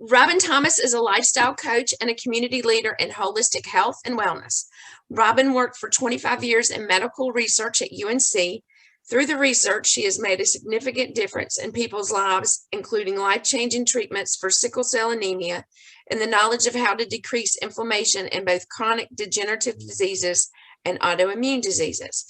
Robin Thomas is a lifestyle coach and a community leader in holistic health and wellness. Robin worked for 25 years in medical research at UNC. Through the research, she has made a significant difference in people's lives, including life-changing treatments for sickle cell anemia and the knowledge of how to decrease inflammation in both chronic degenerative diseases and autoimmune diseases.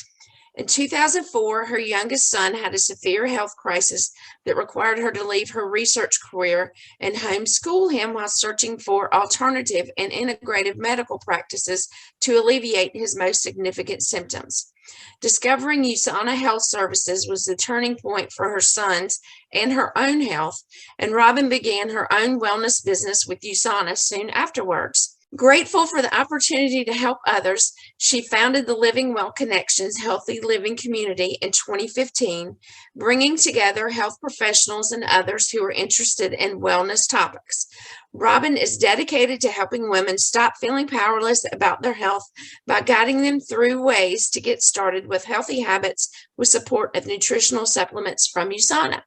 In 2004, her youngest son had a severe health crisis that required her to leave her research career and homeschool him while searching for alternative and integrative medical practices to alleviate his most significant symptoms. Discovering USANA Health Services was the turning point for her son's and her own health, and Robin began her own wellness business with USANA soon afterwards. Grateful for the opportunity to help others, she founded the Living Well Connections Healthy Living Community in 2015, bringing together health professionals and others who are interested in wellness topics. Robin is dedicated to helping women stop feeling powerless about their health by guiding them through ways to get started with healthy habits with support of nutritional supplements from USANA.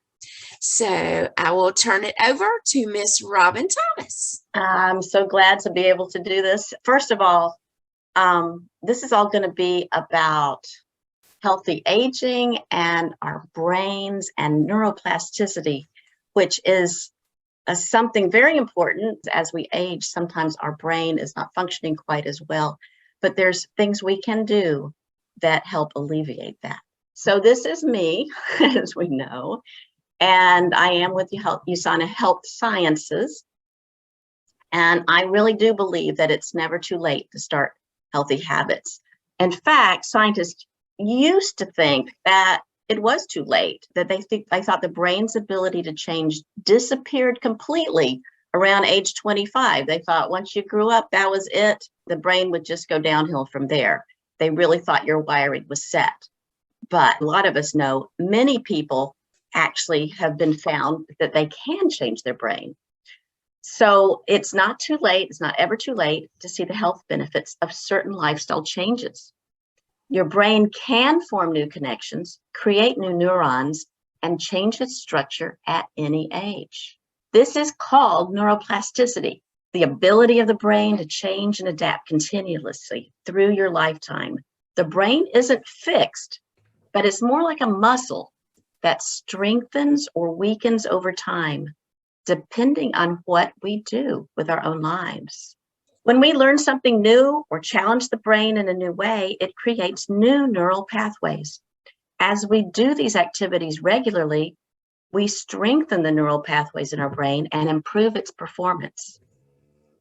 So I will turn it over to Miss Robin Thomas. I'm so glad to be able to do this. First of all, this is all going to be about healthy aging and our brains and neuroplasticity, which is something very important. As we age, sometimes our brain is not functioning quite as well, but there's things we can do that help alleviate that. So this is me, as we know. And I am with USANA Health Sciences. And I really do believe that it's never too late to start healthy habits. In fact, scientists used to think that it was too late, that they thought the brain's ability to change disappeared completely around age 25. They thought once you grew up, that was it. The brain would just go downhill from there. They really thought your wiring was set. But a lot of us know many people actually have been found that they can change their brain. So it's not too late, it's not ever too late to see the health benefits of certain lifestyle changes. Your brain can form new connections, create new neurons, and change its structure at any age. This is called neuroplasticity, the ability of the brain to change and adapt continuously through your lifetime. The brain isn't fixed, but it's more like a muscle that strengthens or weakens over time, depending on what we do with our own lives. When we learn something new or challenge the brain in a new way, it creates new neural pathways. As we do these activities regularly, we strengthen the neural pathways in our brain and improve its performance.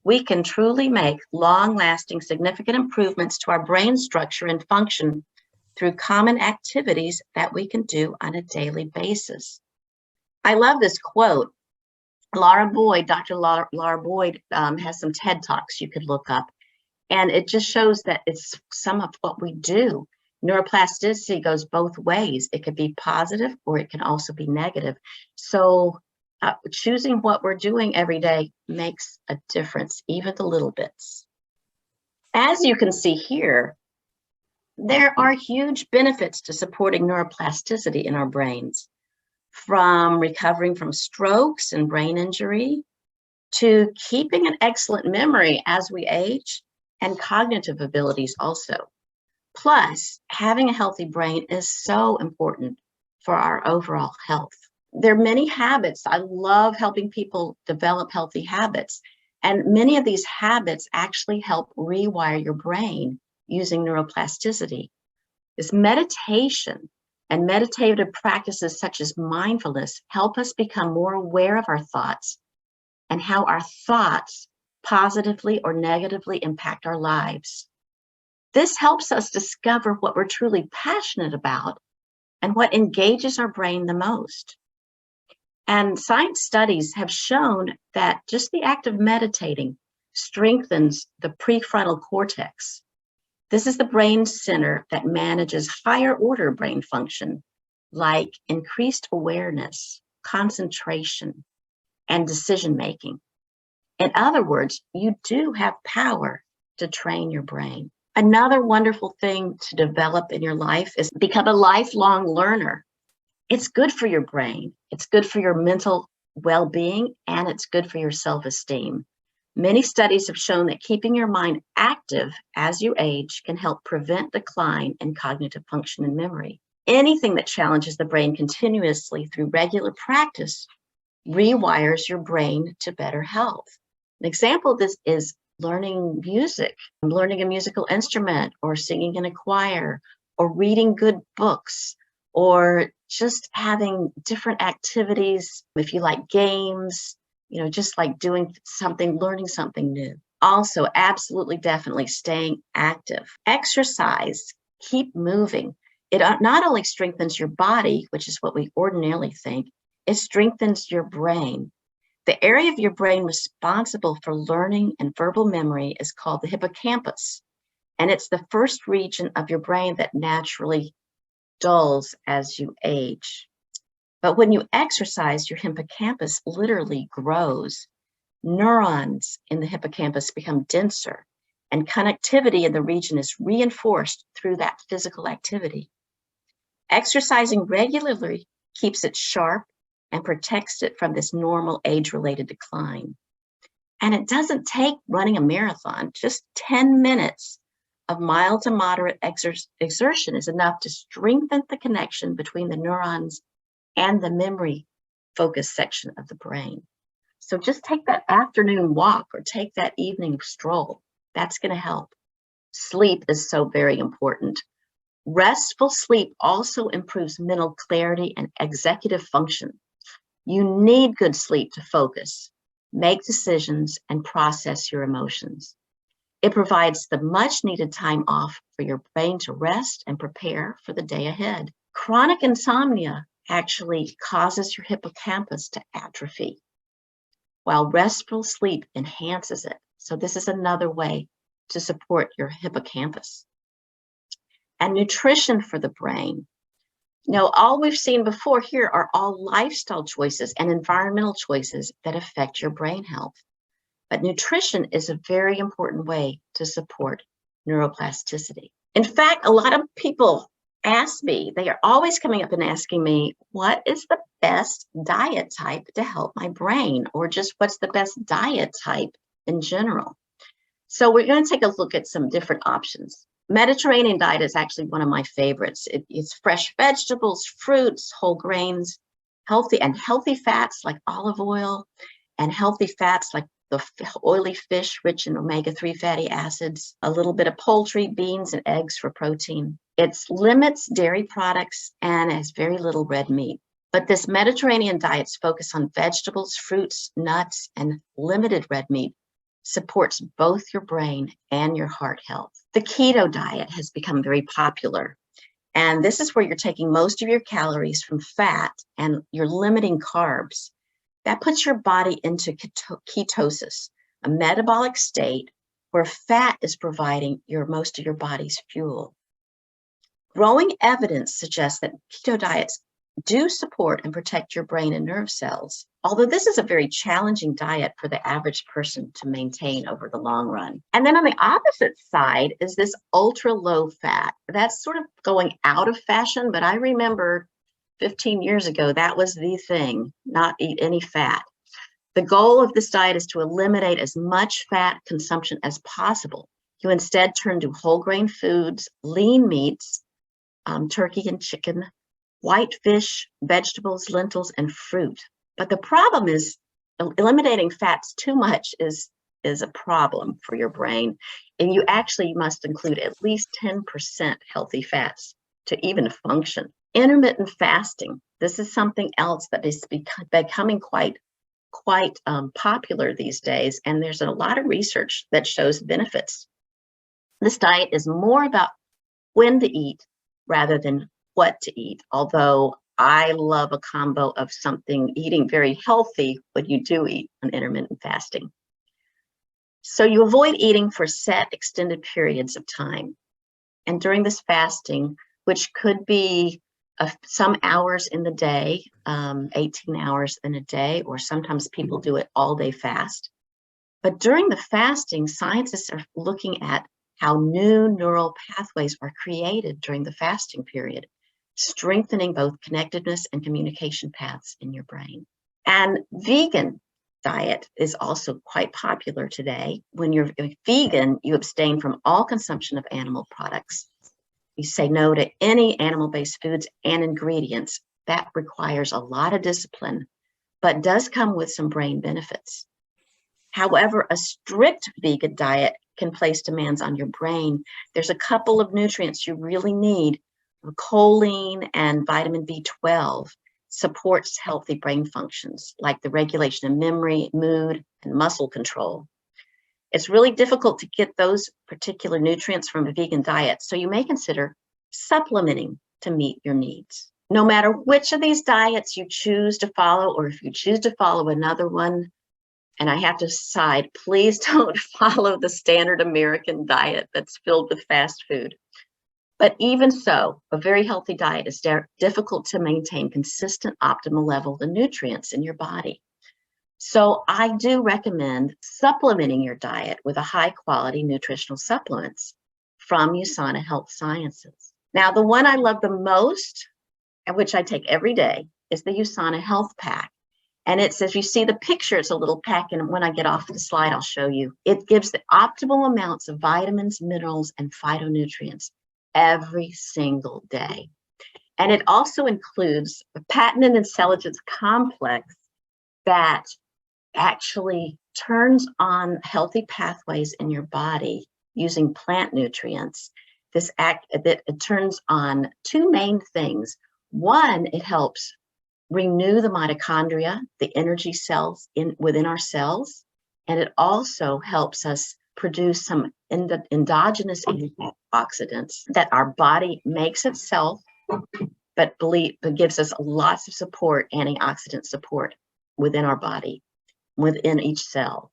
We can truly make long-lasting, significant improvements to our brain structure and function through common activities that we can do on a daily basis. I love this quote. Dr. Laura Boyd has some TED Talks you could look up, and it just shows that it's some of what we do. Neuroplasticity goes both ways. It could be positive or it can also be negative. So choosing what we're doing every day makes a difference, even the little bits. As you can see here, there are huge benefits to supporting neuroplasticity in our brains, from recovering from strokes and brain injury to keeping an excellent memory as we age and cognitive abilities also. Plus, having a healthy brain is so important for our overall health. There are many habits. I love helping people develop healthy habits, and many of these habits actually help rewire your brain using neuroplasticity. This meditation and meditative practices such as mindfulness help us become more aware of our thoughts and how our thoughts positively or negatively impact our lives. This helps us discover what we're truly passionate about and what engages our brain the most. And science studies have shown that just the act of meditating strengthens the prefrontal cortex. This is the brain center that manages higher order brain function, like increased awareness, concentration, and decision-making. In other words, you do have power to train your brain. Another wonderful thing to develop in your life is become a lifelong learner. It's good for your brain. It's good for your mental well-being, and it's good for your self-esteem. Many studies have shown that keeping your mind active as you age can help prevent decline in cognitive function and memory. Anything that challenges the brain continuously through regular practice rewires your brain to better health. An example of this is learning music, learning a musical instrument, or singing in a choir, or reading good books, or just having different activities. If you like games, just like doing something, learning something new. Also, absolutely, definitely staying active. Exercise, keep moving. It not only strengthens your body, which is what we ordinarily think, it strengthens your brain. The area of your brain responsible for learning and verbal memory is called the hippocampus, and it's the first region of your brain that naturally dulls as you age. But when you exercise, your hippocampus literally grows. Neurons in the hippocampus become denser, and connectivity in the region is reinforced through that physical activity. Exercising regularly keeps it sharp and protects it from this normal age-related decline. And it doesn't take running a marathon. Just 10 minutes of mild to moderate exertion is enough to strengthen the connection between the neurons and the memory focus section of the brain. So just take that afternoon walk or take that evening stroll. That's going to help. Sleep is so very important. Restful sleep also improves mental clarity and executive function. You need good sleep to focus, make decisions, and process your emotions. It provides the much needed time off for your brain to rest and prepare for the day ahead. Chronic insomnia actually causes your hippocampus to atrophy, while restful sleep enhances it. So this is another way to support your hippocampus. And nutrition for the brain. Now, all we've seen before here are all lifestyle choices and environmental choices that affect your brain health. But nutrition is a very important way to support neuroplasticity. In fact, a lot of people ask me, they are always coming up and asking me, what is the best diet type to help my brain? Or just what's the best diet type in general? So we're going to take a look at some different options. Mediterranean diet is actually one of my favorites. It's fresh vegetables, fruits, whole grains, healthy fats like olive oil, and healthy fats like the oily fish rich in omega-3 fatty acids, a little bit of poultry, beans, and eggs for protein. It limits dairy products and has very little red meat. But this Mediterranean diet's focus on vegetables, fruits, nuts, and limited red meat supports both your brain and your heart health. The keto diet has become very popular. And this is where you're taking most of your calories from fat and you're limiting carbs. That puts your body into ketosis, a metabolic state where fat is providing most of your body's fuel. Growing evidence suggests that keto diets do support and protect your brain and nerve cells, although this is a very challenging diet for the average person to maintain over the long run. And then on the opposite side is this ultra low fat. That's sort of going out of fashion, but I remember 15 years ago, that was the thing, not eat any fat. The goal of this diet is to eliminate as much fat consumption as possible. You instead turn to whole grain foods, lean meats, turkey and chicken, white fish, vegetables, lentils, and fruit. But the problem is eliminating fats too much is a problem for your brain. And you actually must include at least 10% healthy fats to even function. Intermittent fasting. This is something else that is becoming quite popular these days. And there's a lot of research that shows benefits. This diet is more about when to eat rather than what to eat, although I love a combo of something eating very healthy when you do eat an intermittent fasting. So you avoid eating for set extended periods of time. And during this fasting, which could be some hours in the day, 18 hours in a day, or sometimes people do it all day fast. But during the fasting, scientists are looking at how new neural pathways are created during the fasting period, strengthening both connectedness and communication paths in your brain. And vegan diet is also quite popular today. When you're vegan, you abstain from all consumption of animal products. You say no to any animal-based foods and ingredients. That requires a lot of discipline, but does come with some brain benefits. However, a strict vegan diet can place demands on your brain. There's a couple of nutrients you really need. Choline and vitamin B12 supports healthy brain functions like the regulation of memory, mood, and muscle control. It's really difficult to get those particular nutrients from a vegan diet, so you may consider supplementing to meet your needs. No matter which of these diets you choose to follow, or if you choose to follow another one, and I have to decide, please don't follow the standard American diet that's filled with fast food. But even so, a very healthy diet is difficult to maintain consistent optimal level of nutrients in your body. So I do recommend supplementing your diet with a high quality nutritional supplements from USANA Health Sciences. Now, the one I love the most, and which I take every day, is the USANA Health Pack. And it's, as you see the picture, it's a little pack, and when I get off the slide, I'll show you. It gives the optimal amounts of vitamins, minerals, and phytonutrients every single day. And it also includes a patented intelligence complex that actually turns on healthy pathways in your body using plant nutrients. It turns on two main things. One, it helps renew the mitochondria, the energy cells within our cells, and it also helps us produce some endogenous antioxidants that our body makes itself, but gives us lots of support, antioxidant support within our body, within each cell.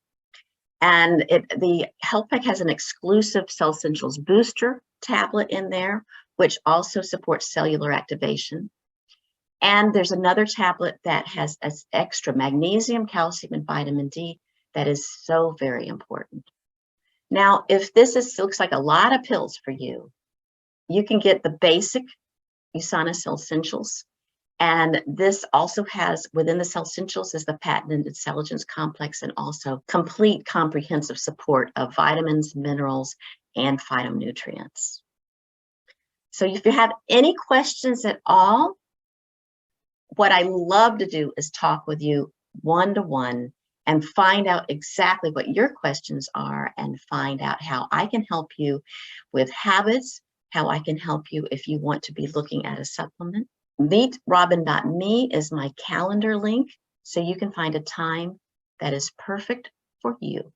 And the Health Pack has an exclusive Cell Essentials booster tablet in there, which also supports cellular activation. And there's another tablet that has extra magnesium, calcium, and vitamin D that is so very important. Now, if this looks like a lot of pills for you, you can get the basic USANA Cell Essentials. And this also has, within the Cell Essentials, is the patented intelligence complex and also complete comprehensive support of vitamins, minerals, and phytonutrients. So if you have any questions at all, what I love to do is talk with you one-to-one and find out exactly what your questions are and find out how I can help you with habits, how I can help you if you want to be looking at a supplement. 𝗕𝗲_𝗀 is my calendar link, so you can find a time that is perfect for you.